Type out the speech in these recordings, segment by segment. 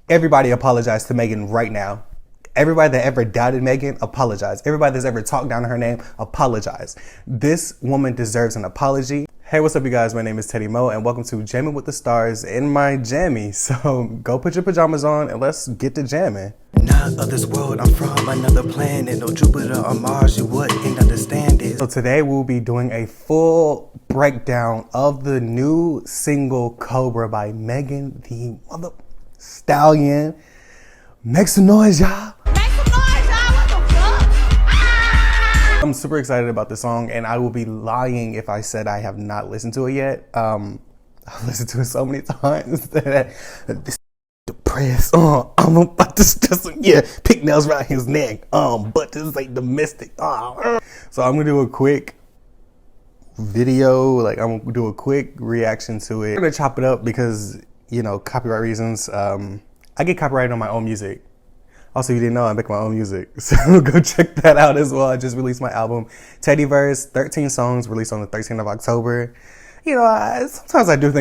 Everybody apologize to Megan right now. Everybody that ever doubted Megan, apologize. Everybody that's ever talked down her name, apologize. This woman deserves an apology. Hey, what's up, you guys? My name is Teddy Mo, and welcome to Jammin with the Stars in my jammy. So go put your pajamas on and let's get to jamming. Not of this world, I'm from another planet. No Jupiter or Mars, you wouldn't understand it. So today we'll be doing a full breakdown of the new single Cobra by Megan the mother Stallion. Make some noise, y'all. I'm super excited about this song, and I will be lying if I said I have not listened to it yet. I've listened to it so many times that this depressed. I'm about to just pick nails around his neck. But this ain't domestic. So I'm gonna do a quick video. I'm gonna do a quick reaction to it. I'm gonna chop it up because copyright reasons. I get copyrighted on my own music. Also, you didn't know I make my own music, so go check that out as well. I just released my album, Teddiverse, 13 songs, released on the 13th of October. Sometimes I do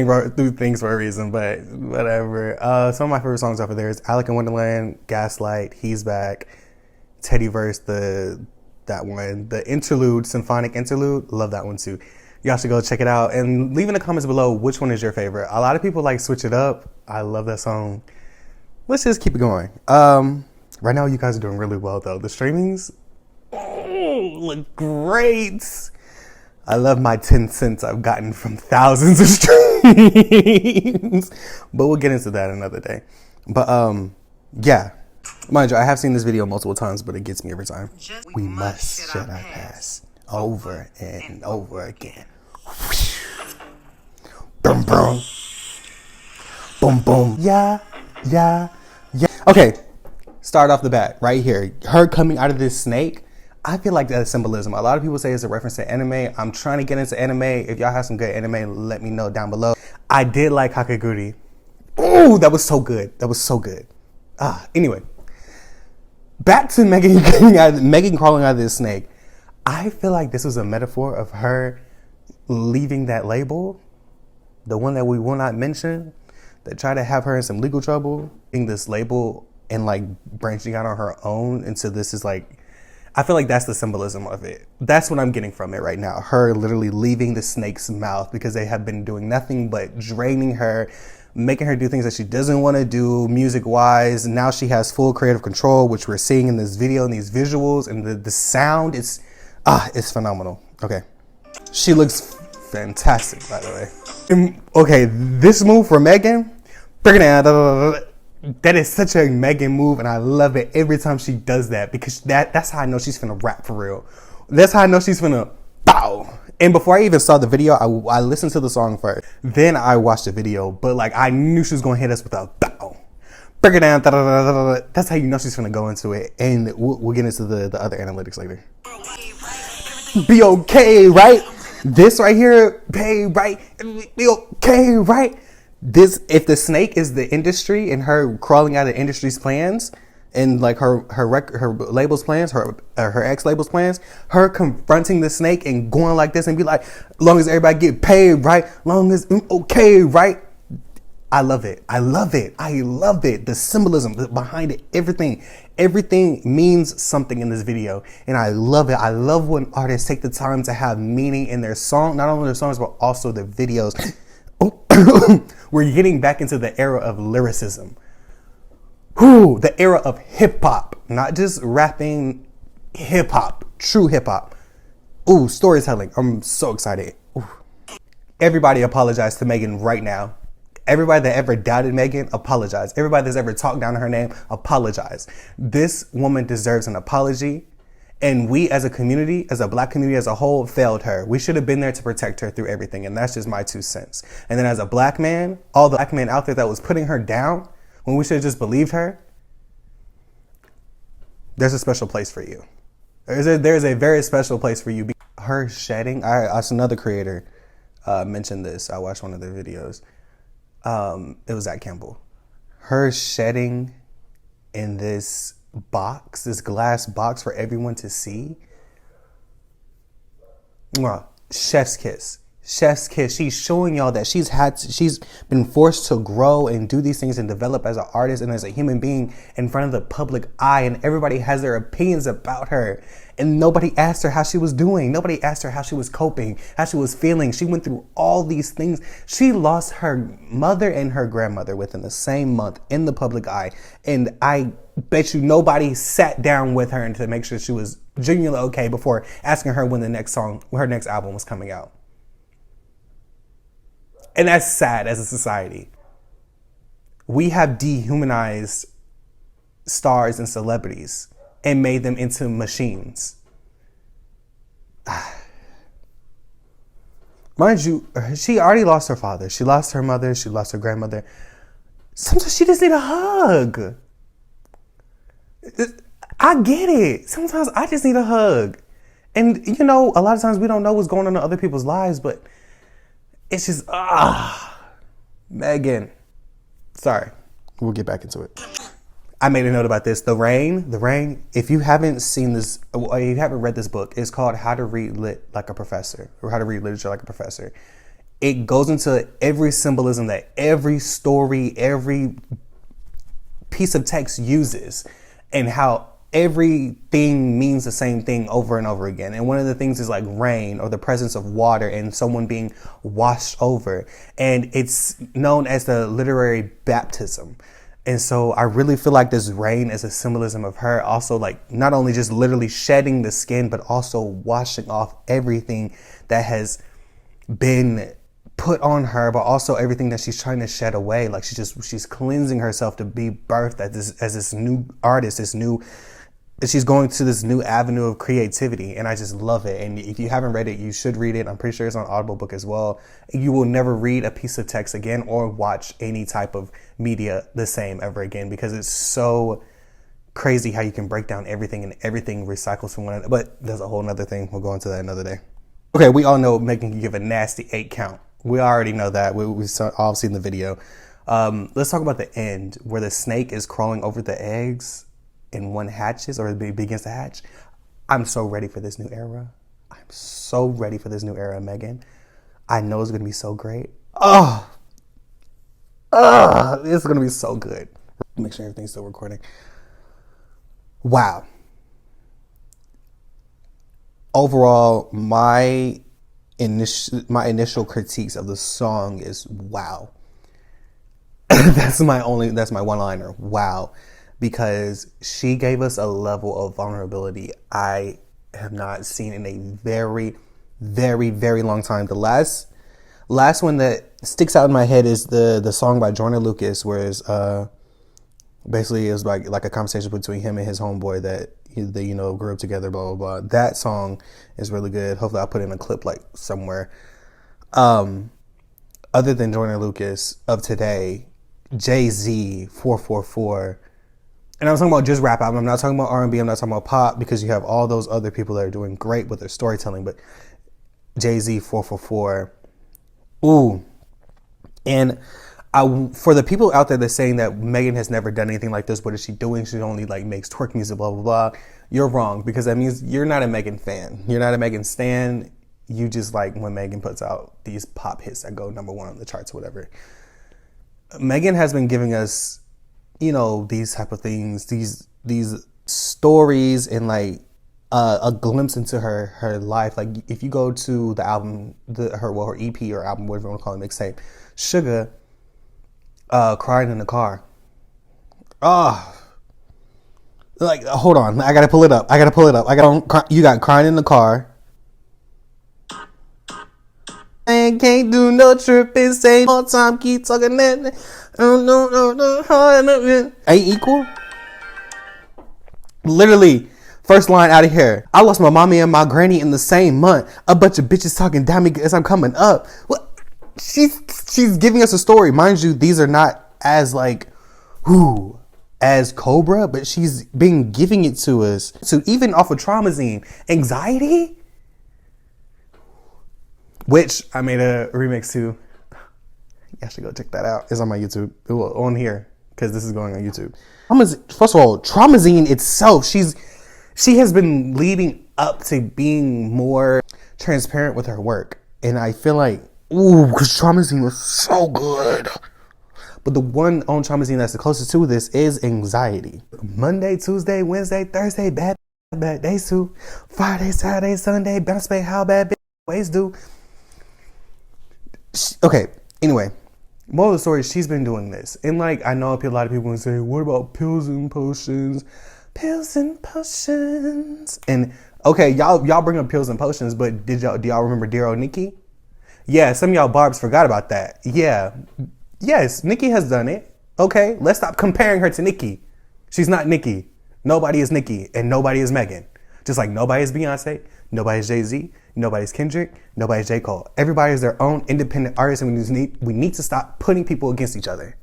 things for a reason, but whatever. Some of my favorite songs off of there is Alec in Wonderland, Gaslight, He's Back, Teddiverse, that one, the interlude, symphonic interlude, love that one too. Y'all should go check it out and leave in the comments below which one is your favorite. A lot of people like Switch It Up. I love that song. Let's just keep it going. Right now, you guys are doing really well, though. The streamings look great. I love my 10 cents I've gotten from thousands of streams. But we'll get into that another day. But, yeah. Mind you, I have seen this video multiple times, but it gets me every time. We must shed our past over and over again. Boom, boom. Boom, boom. Yeah. Okay. Start off the bat right here. Her coming out of this snake, I feel like that's symbolism. A lot of people say it's a reference to anime. I'm trying to get into anime. If y'all have some good anime, let me know down below. I did like Kakegurui. Ooh, that was so good. That was so good. Anyway, back to Megan crawling out of this snake. I feel like this was a metaphor of her leaving that label, the one that we will not mention, that tried to have her in some legal trouble, in this label and branching out on her own. And so this is I feel like that's the symbolism of it. That's what I'm getting from it right now. Her literally leaving the snake's mouth because they have been doing nothing but draining her, making her do things that she doesn't want to do music wise. Now she has full creative control, which we're seeing in this video and these visuals, and the sound is, it's phenomenal. Okay. She looks fantastic, by the way. Okay, this move for Megan, that is such a Megan move, and I love it every time she does that, because that's how I know she's finna rap for real. That's how I know she's finna bow. And before I even saw the video, I listened to the song first. Then I watched the video, but I knew she was gonna hit us with a bow. Break it down. That's how you know she's finna go into it, and we'll get into the other analytics later. Be okay, right? This right here, babe, right? Be okay, right? This, if the snake is the industry and her crawling out of industry's plans and her label's plans, her ex-label's plans, her confronting the snake and going like this and be like, long as everybody get paid, right? Long as okay, right? I love it. I love it. I love it. The symbolism behind it, everything means something in this video. And I love it. I love when artists take the time to have meaning in their song, not only their songs, but also their videos. We're getting back into the era of lyricism. The era of hip hop, not just rapping, hip hop, true hip hop. Storytelling. I'm so excited. Everybody apologize to Megan right now. Everybody that ever doubted Megan, apologize. Everybody that's ever talked down her name, apologize. This woman deserves an apology. And we as a community, as a black community as a whole, failed her. We should have been there to protect her through everything. And that's just my 2 cents. And then as a black man, all the black men out there that was putting her down when we should have just believed her, there's a special place for you. There's a very special place for you. Her shedding, I saw another creator mention this. I watched one of their videos. It was at Campbell. Her shedding in this box, this glass box for everyone to see. Chef's kiss. Chef's kiss. She's showing y'all that she's been forced to grow and do these things and develop as an artist and as a human being in front of the public eye, and everybody has their opinions about her, and nobody asked her how she was doing. Nobody asked her how she was coping, how she was feeling. She went through all these things. She lost her mother and her grandmother within the same month in the public eye, and I bet you nobody sat down with her to make sure she was genuinely okay before asking her when her next album was coming out. And that's sad as a society. We have dehumanized stars and celebrities and made them into machines. Mind you, she already lost her father. She lost her mother. She lost her grandmother. Sometimes she just need a hug. I get it. Sometimes I just need a hug. And, you know, a lot of times we don't know what's going on in other people's lives, but it's just, Megan. Sorry. We'll get back into it. I made a note about this. The Rain. If you haven't seen this, or you haven't read this book, it's called How to Read Lit Like a Professor, or How to Read Literature Like a Professor. It goes into every symbolism that every story, every piece of text uses, and how everything means the same thing over and over again. And one of the things is like rain, or the presence of water and someone being washed over. And it's known as the literary baptism. And so I really feel like this rain is a symbolism of her also, like, not only just literally shedding the skin, but also washing off everything that has been put on her, but also everything that she's trying to shed away. Like she's cleansing herself to be birthed as this new artist, she's going to this new avenue of creativity, and I just love it. And if you haven't read it, you should read it. I'm pretty sure it's on Audible book as well. You will never read a piece of text again or watch any type of media the same ever again, because it's so crazy how you can break down everything and everything recycles from one another. But there's a whole nother thing. We'll go into that another day. Okay, we all know Megan can give a nasty 8 count. We already know that. We've all seen the video. Let's talk about the end where the snake is crawling over the eggs and one hatches, or begins to hatch. I'm so ready for this new era. I'm so ready for this new era, Megan. I know it's going to be so great. It's going to be so good. Make sure everything's still recording. Wow. Overall, my initial critiques of the song is wow. That's my one-liner. Wow. Because she gave us a level of vulnerability I have not seen in a very, very, very long time. The last one that sticks out in my head is the song by Joyner Lucas, where it's basically it was like a conversation between him and his homeboy that they grew up together, blah blah blah. That song is really good. Hopefully I'll put in a clip like somewhere. Other than Joyner Lucas of today, Jay-Z 444. And I'm talking about just rap album. I'm not talking about R&B. I'm not talking about pop, because you have all those other people that are doing great with their storytelling. But Jay-Z 444. Ooh. And for the people out there that's saying that Megan has never done anything like this, what is she doing? She only makes twerk music, blah, blah, blah. You're wrong, because that means you're not a Megan fan. You're not a Megan stan. You just like when Megan puts out these pop hits that go number 1 on the charts or whatever. Megan has been giving us these type of things, these stories, and a glimpse into her life. Like if you go to the album, her EP or album, whatever you want to call it, mixtape, Sugar, crying in the car. Hold on, I gotta pull it up. You got crying in the car. I can't do no tripping, same all time, keep talking that. Ain't equal? Literally, first line out of here. I lost my mommy and my granny in the same month. A bunch of bitches talking down me as I'm coming up. What? She's giving us a story. Mind you, these are not as as Cobra, but she's been giving it to us. So even off of Traumazine, anxiety, which I made a remix to. You should go check that out. It's on my YouTube. Well, on here, because this is going on YouTube. First of all, Traumazine itself, she has been leading up to being more transparent with her work. And I feel like, ooh, because Traumazine was so good. But the one on Traumazine that's the closest to this is Anxiety. Monday, Tuesday, Wednesday, Thursday, bad days too. Friday, Saturday, Sunday, bounce back, how bad ways do. Okay, anyway, moral of the story, she's been doing this. And like, I know a lot of people will say, what about pills and potions? Pills and potions. And okay, y'all bring up pills and potions, but do y'all remember Dear Old Nikki? Yeah, some of y'all barbs forgot about that. Yeah. Yes, Nikki has done it. Okay, let's stop comparing her to Nikki. She's not Nikki. Nobody is Nikki, and nobody is Megan. Just like nobody is Beyonce, nobody is Jay-Z, nobody's Kendrick, nobody's J. Cole. Everybody is their own independent artist, and we need to stop putting people against each other.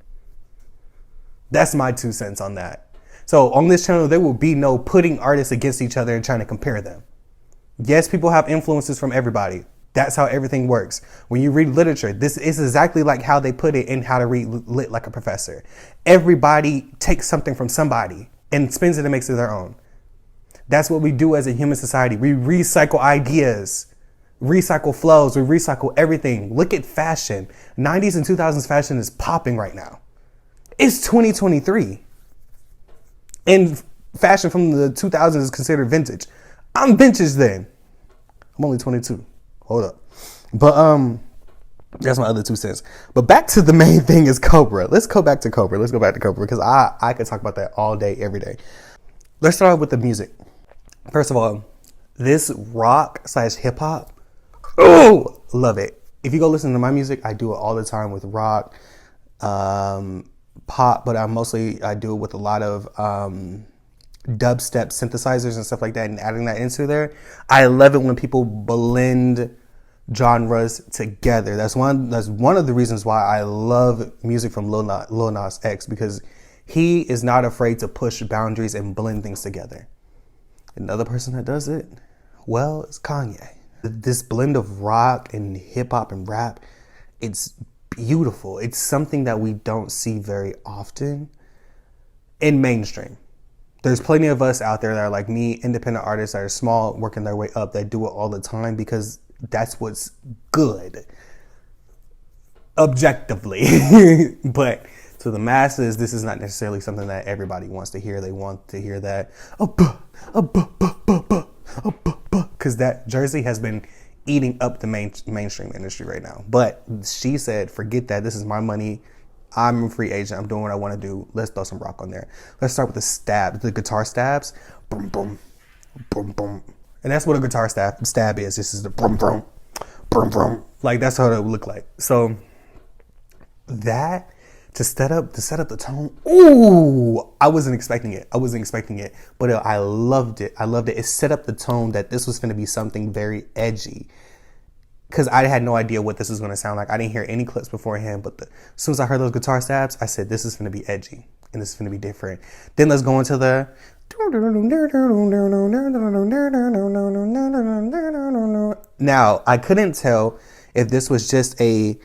That's my 2 cents on that. So on this channel, there will be no putting artists against each other and trying to compare them. Yes, people have influences from everybody. That's how everything works. When you read literature, this is exactly like how they put it in How to Read Lit Like a Professor. Everybody takes something from somebody and spins it and makes it their own. That's what we do as a human society. We recycle ideas, recycle flows, we recycle everything. Look at fashion. 90s and 2000s fashion is popping right now. It's 2023. And fashion from the 2000s is considered vintage. I'm vintage then. I'm only 22. Hold up. But that's my other 2 cents. But back to the main thing is Cobra. Let's go back to Cobra because I could talk about that all day, every day. Let's start with the music. First of all, this rock / hip hop. Oh, love it. If you go listen to my music, I do it all the time with rock, pop, but I do it with a lot of dubstep synthesizers and stuff like that, and adding that into there. I love it when people blend genres together. That's one of the reasons why I love music from Lil Nas X, because he is not afraid to push boundaries and blend things together. Another person that does it well is Kanye. This blend of rock and hip hop and rap, it's beautiful. It's something that we don't see very often in mainstream. There's plenty of us out there that are like me, independent artists that are small, working their way up, that do it all the time because that's what's good, objectively. But to the masses, this is not necessarily something that everybody wants to hear. They want to hear that, because that Jersey has been eating up the mainstream industry right now. But she said, forget that. This is my money. I'm a free agent. I'm doing what I want to do. Let's throw some rock on there. Let's start with the stab, the guitar stabs. Boom, boom, boom, boom. And that's what a guitar stab is. This is the boom, boom, boom, boom. Like, that's how it would look like. So that to set up the tone. Ooh, I wasn't expecting it. But I loved it. It set up the tone that this was going to be something very edgy. Because I had no idea what this was going to sound like. I didn't hear any clips beforehand, but as soon as I heard those guitar stabs, I said, this is going to be edgy, and this is going to be different. Then let's go into the... Now, I couldn't tell if this was just a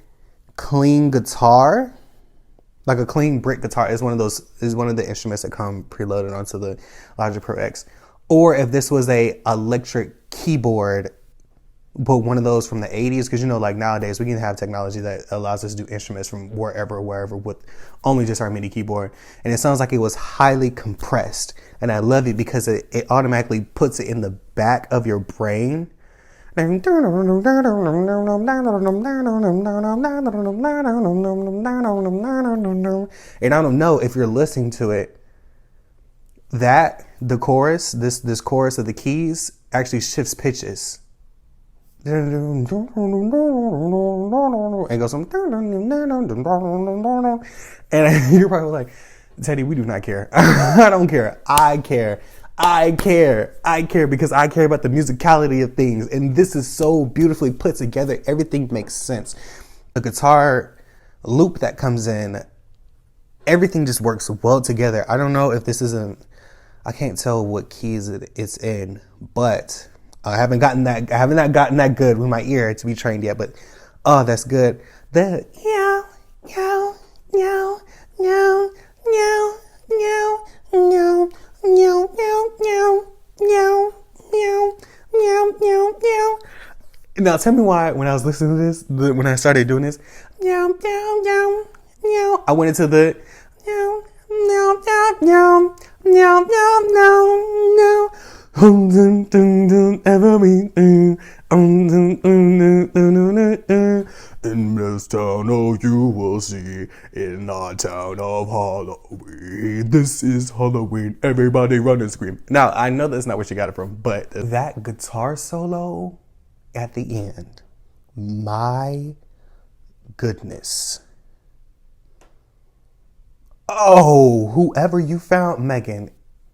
clean guitar, like a clean brick guitar. Is one of the instruments that come preloaded onto the Logic Pro X, or if this was a electric keyboard, but one of those from the 80s, because like nowadays we can have technology that allows us to do instruments from wherever with only just our MIDI keyboard. And it sounds like it was highly compressed. And I love it because it automatically puts it in the back of your brain. And I don't know if you're listening to it, that the chorus, this chorus of the keys actually shifts pitches. And it goes some, and you're probably like, Teddy, we do not care. I don't care. I care because I care about the musicality of things. And this is so beautifully put together. Everything makes sense. The guitar loop that comes in, everything just works well together. I don't know if this isn't, I can't tell what keys it's in, but I haven't not gotten that good with my ear to be trained yet, but oh, that's good. The meow, meow, meow, meow, meow, meow, meow, meow, meow, meow, meow, meow, meow, meow, meow. Now tell me why when I was listening to this, when I started doing this, meow, meow, meow, meow, I went into the meow, meow, meow, meow, meow, meow, meow. Everything. In this town, oh, you will see. In our town of Halloween, this is Halloween. Everybody run and scream. Now I know that's not where she got it from, but that guitar solo at the end, my goodness. Oh, whoever you found, Megan,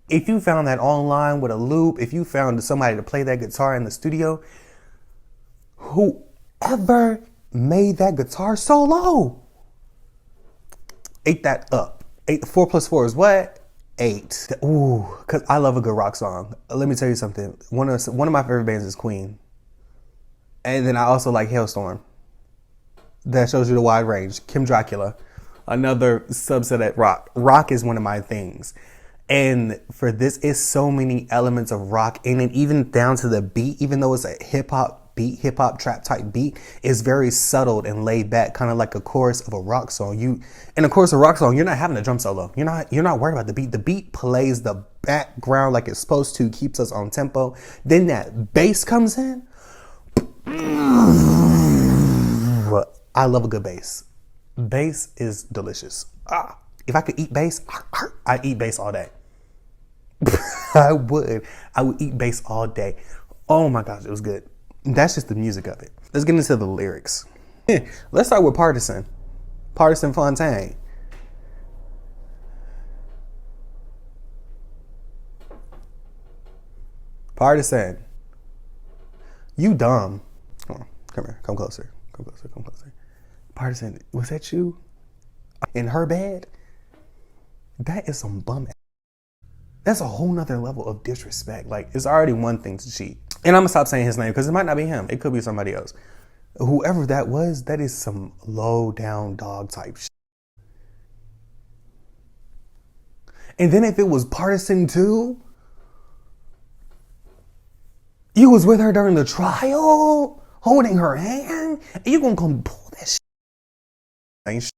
if you found that online with a loop, if you found somebody to play that guitar in the studio, whoever made that guitar solo ate that up. 4 plus 4 is what? 8. Ooh, because I love a good rock song. Let me tell you something. One of my favorite bands is Queen. And then I also like Hailstorm. That shows you the wide range. Kim Dracula, another subset at rock. Rock is one of my things. And for this, it's so many elements of rock in it, even down to the beat, even though it's a hip hop beat, hip hop trap type beat, is very subtle and laid back, kind of like a chorus of a rock song. In a chorus of a rock song, you're not having a drum solo. You're not worried about the beat. The beat plays the background like it's supposed to, keeps us on tempo. Then that bass comes in. I love a good bass. Bass is delicious. If I could eat bass, I'd eat bass all day. I would eat bass all day. Oh my gosh, it was good. That's just the music of it. Let's get into the lyrics. Let's start with Partisan. Partisan Fontaine. Partisan. You dumb. Come here. Come closer. Come closer. Come closer. Partisan, was that you? In her bed? That is some bum ass. That's a whole nother level of disrespect. Like, it's already one thing to cheat. And I'm gonna stop saying his name because it might not be him. It could be somebody else. Whoever that was, that is some low down dog type shit. And then if it was Partisan too, you was with her during the trial, holding her hand, and you gonna come pull that shit. Ain't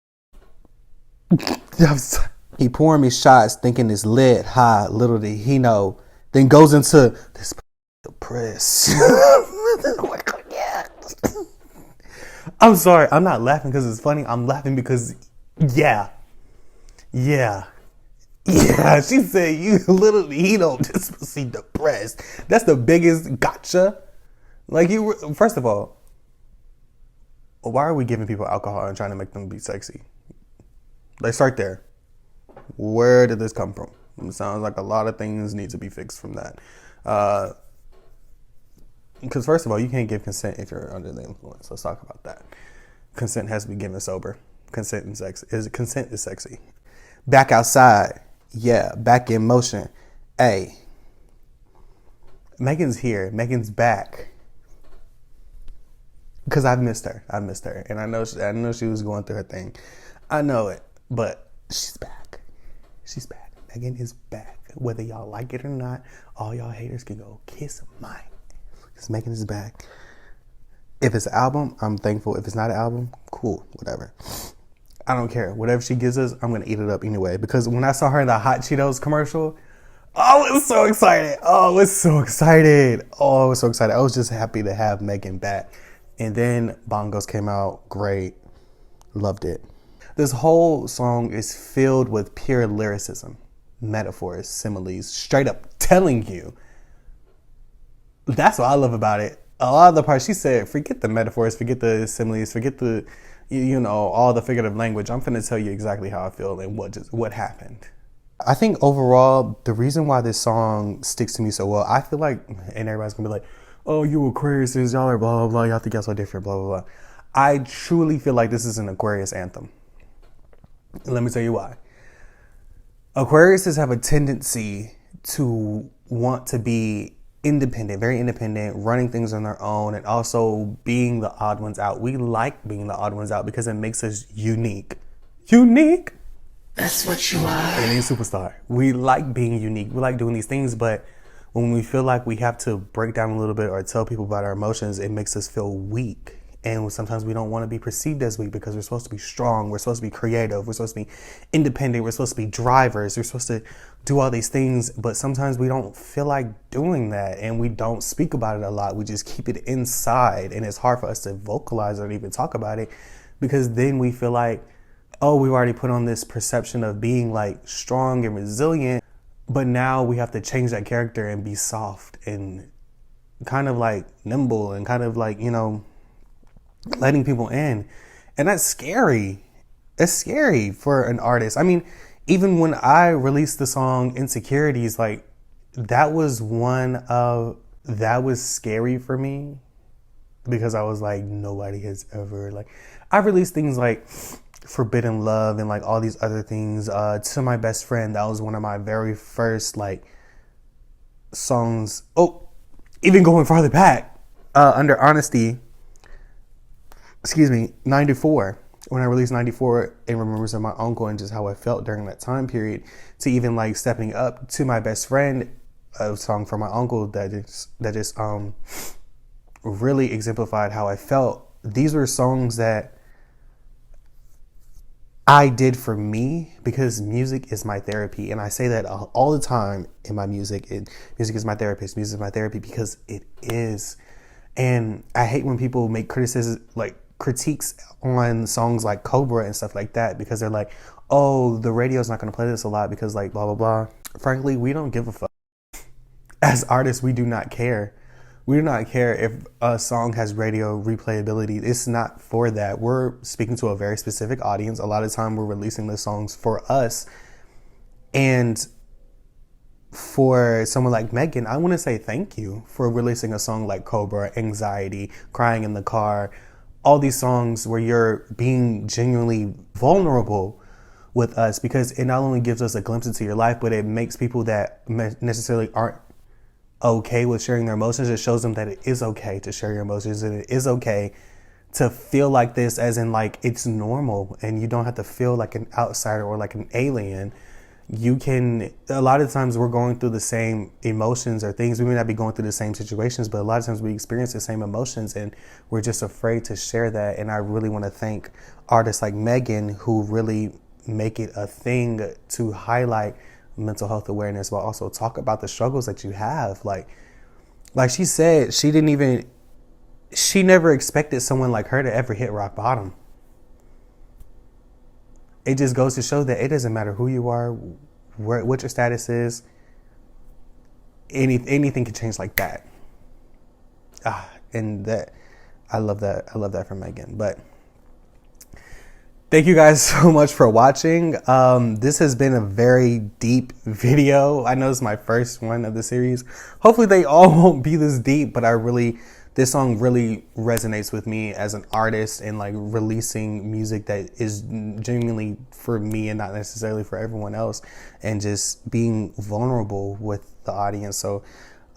shit. He pouring me shots thinking it's lit, high, little did he know. Then goes into this depressed. I'm sorry, I'm not laughing because it's funny. I'm laughing because, yeah. She said you literally, he don't just see depressed. That's the biggest gotcha. Like first of all, why are we giving people alcohol and trying to make them be sexy? Let's start there. Where did this come from? It sounds like a lot of things need to be fixed from that. Because first of all, you can't give consent if you're under the influence. Let's talk about that. Consent has to be given sober. Consent is sexy. Back outside. Yeah, back in motion. Hey, Megan's here. Megan's back. Because I've missed her. And I know she was going through her thing. I know it. But she's back. She's back. Megan is back. Whether y'all like it or not, all y'all haters can go kiss mine. Because Megan is back. If it's an album, I'm thankful. If it's not an album, cool. Whatever. I don't care. Whatever she gives us, I'm going to eat it up anyway. Because when I saw her in the Hot Cheetos commercial, I was so excited. I was so excited. I was just happy to have Megan back. And then Bongos came out. Great. Loved it. This whole song is filled with pure lyricism, metaphors, similes, straight up telling you. That's what I love about it. A lot of the parts she said, forget the metaphors, forget the similes, forget the, all the figurative language. I'm finna tell you exactly how I feel and what happened. I think overall, the reason why this song sticks to me so well, I feel like, and everybody's gonna be like, oh, you Aquarius, y'all are blah, blah, blah, y'all think y'all so different, blah, blah, blah. I truly feel like this is an Aquarius anthem. Let me tell you why. Aquariuses have a tendency to want to be independent, very independent, running things on their own, and also being the odd ones out. We like being the odd ones out because it makes us unique. Unique? That's what you are. And a superstar. We like being unique. We like doing these things, but when we feel like we have to break down a little bit or tell people about our emotions, it makes us feel weak. And sometimes we don't want to be perceived as weak because we're supposed to be strong. We're supposed to be creative. We're supposed to be independent. We're supposed to be drivers. We're supposed to do all these things. But sometimes we don't feel like doing that. And we don't speak about it a lot. We just keep it inside. And it's hard for us to vocalize or even talk about it because then we feel like, oh, we've already put on this perception of being like strong and resilient. But now we have to change that character and be soft and kind of like nimble and kind of like, you know, letting people in. And that's scary. It's scary for an artist. I mean, even when I released the song Insecurities, like that was scary for me because I was like, nobody has ever, like, I released things like Forbidden Love and like all these other things. To My Best Friend, that was one of my very first like songs. Oh, even going farther back, Under Honesty, 94, when I released 94 in remembrance of my uncle and just how I felt during that time period, to even like stepping up To My Best Friend, a song from my uncle that just really exemplified how I felt. These were songs that I did for me because music is my therapy. And I say that all the time in my music. Music is my therapist. Music is my therapy because it is. And I hate when people make critiques on songs like Cobra and stuff like that because they're like, oh, the radio's not going to play this a lot because like blah, blah, blah. Frankly, we don't give a fuck. As artists, we do not care. We do not care if a song has radio replayability. It's not for that. We're speaking to a very specific audience. A lot of time we're releasing the songs for us. And for someone like Megan, I want to say thank you for releasing a song like Cobra, Anxiety, Crying in the Car, all these songs where you're being genuinely vulnerable with us, because it not only gives us a glimpse into your life, but it makes people that necessarily aren't okay with sharing their emotions. It shows them that it is okay to share your emotions and it is okay to feel like this, as in like it's normal and you don't have to feel like an outsider or like an alien. You can, a lot of times we're going through the same emotions or things. We may not be going through the same situations, but a lot of times we experience the same emotions and we're just afraid to share that. And I really want to thank artists like Megan who really make it a thing to highlight mental health awareness, but also talk about the struggles that you have. Like she said, she never expected someone like her to ever hit rock bottom. It just goes to show that it doesn't matter who you are, what your status is. Anything can change like that. And that, I love that. I love that from Megan. But thank you guys so much for watching. This has been a very deep video. I know it's my first one of the series. Hopefully they all won't be this deep, but this song really resonates with me as an artist and like releasing music that is genuinely for me and not necessarily for everyone else, and just being vulnerable with the audience. So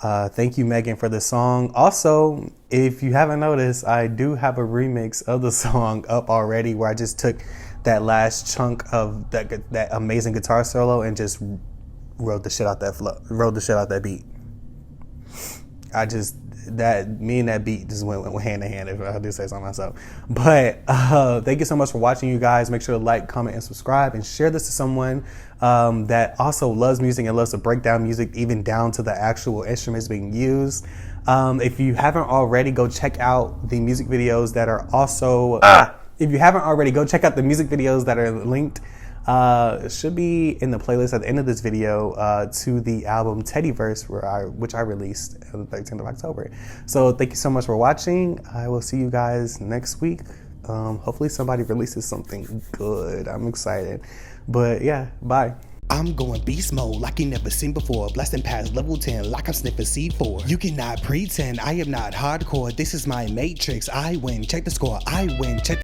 thank you, Megan, for the song. Also, if you haven't noticed, I do have a remix of the song up already where I just took that last chunk of that amazing guitar solo and just wrote the shit out that beat. Me and that beat just went hand in hand, if I do say so myself. But thank you so much for watching, you guys. Make sure to like, comment, and subscribe, and share this to someone that also loves music and loves to break down music, even down to the actual instruments being used. If you haven't already, go check out the music videos that are also... If you haven't already, go check out the music videos that are linked. It should be in the playlist at the end of this video to the album Teddiverse, which I released on the 13th of October. So thank you so much for watching. I will see you guys next week. Hopefully somebody releases something good. I'm excited. But yeah, bye. I'm going beast mode like you never seen before. Blasting past level 10 like I'm sniffing C4. You cannot pretend I am not hardcore. This is my matrix. I win. Check the score. I win. Check